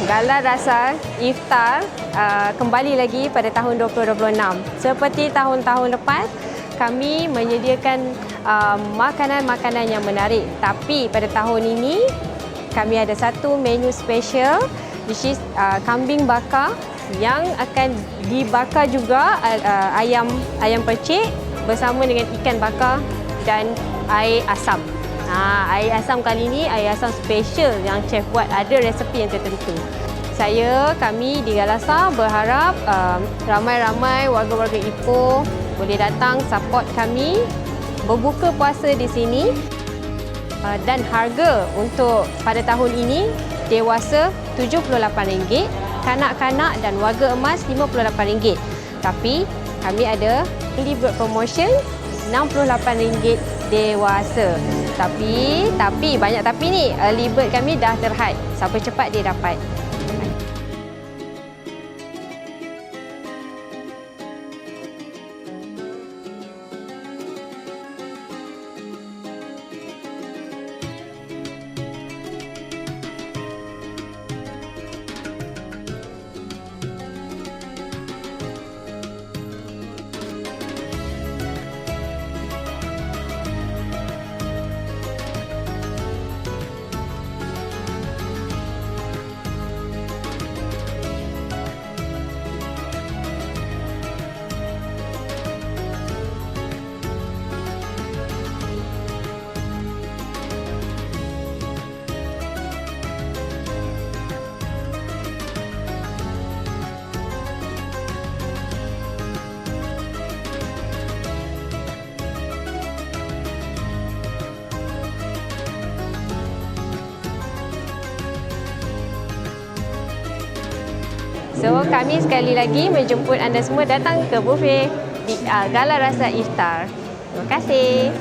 Gala Rasa Iftar kembali lagi pada tahun 2026. Seperti tahun-tahun lepas, kami menyediakan makanan-makanan yang menarik. Tapi pada tahun ini, kami ada satu menu special, which is kambing bakar yang akan dibakar juga ayam percik bersama dengan ikan bakar dan air asam. Air asam kali ini air asam special yang chef buat, ada resepi yang tertentu. Kami di Galasa berharap ramai-ramai warga-warga Ipoh boleh datang support kami berbuka puasa di sini. Dan harga untuk pada tahun ini dewasa RM78, kanak-kanak dan warga emas RM58. Tapi kami ada early bird promotion RM68 dewasa. Tapi banyak tapi ni, early bird kami dah terhad. Siapa cepat dia dapat. So, kami sekali lagi menjemput anda semua datang ke buffet di Gala Rasa Iftar. Terima kasih.